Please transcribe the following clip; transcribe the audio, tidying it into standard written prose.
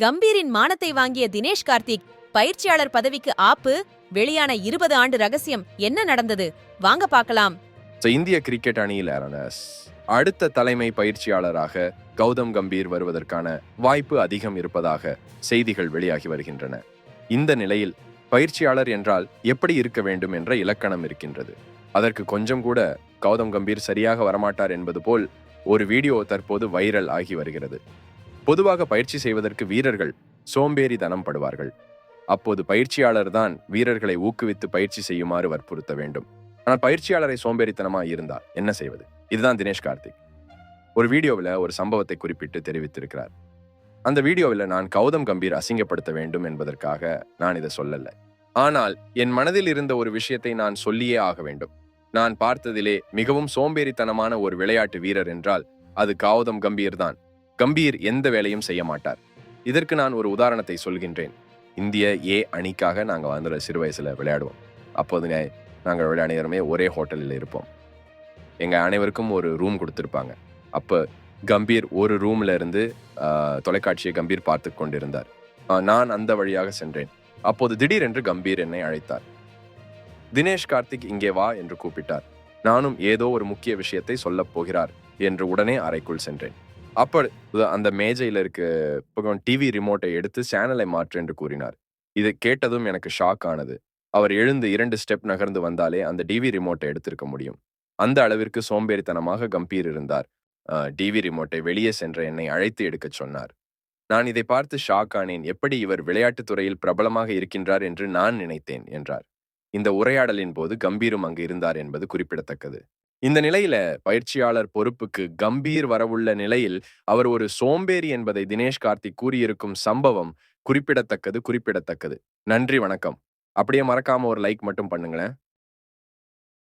கம்பீரின் மானத்தை வாங்கிய தினேஷ் கார்த்திக் பயிற்சியாளர் பதவிக்கு ஆப்பு. வெளியான 20 ஆண்டு ரகசியம் என்ன நடந்தது? வாங்க பார்க்கலாம். இந்திய கிரிக்கெட் அணியில் அடுத்த தலைமை பயிற்சியாளராக கௌதம் கம்பீர் வருவதற்கான வாய்ப்பு அதிகம் இருப்பதாக செய்திகள் வெளியாகி வருகின்றன. இந்த நிலையில் பயிற்சியாளர் என்றால் எப்படி இருக்க வேண்டும் என்ற இலக்கணம் இருக்கின்றது. அதற்கு கொஞ்சம் கூட கௌதம் கம்பீர் சரியாக வரமாட்டார் என்பது போல் ஒரு வீடியோ தற்போது வைரல் ஆகி வருகிறது. பொதுவாக பயிற்சி செய்வதற்கு வீரர்கள் சோம்பேறித்தனம் படுவார்கள். அப்போது பயிற்சியாளர் தான் வீரர்களை ஊக்குவித்து பயிற்சி செய்யுமாறு வற்புறுத்த வேண்டும். ஆனால் பயிற்சியாளரை சோம்பேறித்தனமா இருந்தால் என்ன செய்வது? இதுதான் தினேஷ் கார்த்திக் ஒரு வீடியோவில் ஒரு சம்பவத்தை குறிப்பிட்டு தெரிவித்திருக்கிறார். அந்த வீடியோவில் நான் கௌதம் கம்பீர் அசிங்கப்படுத்த வேண்டும் என்பதற்காக நான் இதை சொல்லல. ஆனால் என் மனதில் இருந்த ஒரு விஷயத்தை நான் சொல்லியே ஆக வேண்டும். நான் பார்த்ததிலே மிகவும் சோம்பேறித்தனமான ஒரு விளையாட்டு வீரர் என்றால் அது கௌதம் கம்பீர் தான். கம்பீர் எந்த வேலையும் செய்ய மாட்டார். இதற்கு நான் ஒரு உதாரணத்தை சொல்கின்றேன். இந்திய ஏ அணிக்காக நாங்கள் வந்து சிறு வயசுல விளையாடுவோம். அப்போதுங்க நாங்கள் விளையாடுறமே ஒரே ஹோட்டலில் இருப்போம். எங்கள் அனைவருக்கும் ஒரு ரூம் கொடுத்துருப்பாங்க. அப்போ கம்பீர் ஒரு ரூம்ல இருந்து தொலைக்காட்சியை கம்பீர் பார்த்து கொண்டிருந்தார். நான் அந்த வழியாக சென்றேன். அப்போது திடீரென்று கம்பீர் என்னை அழைத்தார். தினேஷ் கார்த்திக் இங்கே வா என்று கூப்பிட்டார். நானும் ஏதோ ஒரு முக்கிய விஷயத்தை சொல்லப் போகிறார் என்று உடனே அறைக்குள் சென்றேன். அப்போ அந்த மேஜையில் இருக்க டிவி ரிமோட்டை எடுத்து சேனலை மாற்று என்று கூறினார். இதை கேட்டதும் எனக்கு ஷாக் ஆனது. அவர் எழுந்து 2 ஸ்டெப் நகர்ந்து வந்தாலே அந்த டிவி ரிமோட்டை எடுத்திருக்க முடியும். அந்த அளவிற்கு சோம்பேறித்தனமாக கம்பீர் இருந்தார். டிவி ரிமோட்டை வெளியே சென்ற என்னை அழைத்து எடுக்கச் சொன்னார். நான் இதை பார்த்து ஷாக் ஆனேன். எப்படி இவர் விளையாட்டுத் துறையில் பிரபலமாக இருக்கின்றார் என்று நான் நினைத்தேன் என்றார். இந்த உரையாடலின் போது கம்பீரும் அங்கு இருந்தார் என்பது குறிப்பிடத்தக்கது. இந்த நிலையில பயிற்சியாளர் பொறுப்புக்கு கம்பீர் வரவுள்ள நிலையில் அவர் ஒரு சோம்பேறி என்பதை தினேஷ் கார்த்திக் கூறியிருக்கும் சம்பவம் குறிப்பிடத்தக்கது. நன்றி, வணக்கம். அப்படியே மறக்காம ஒரு லைக் மட்டும் பண்ணுங்களேன்.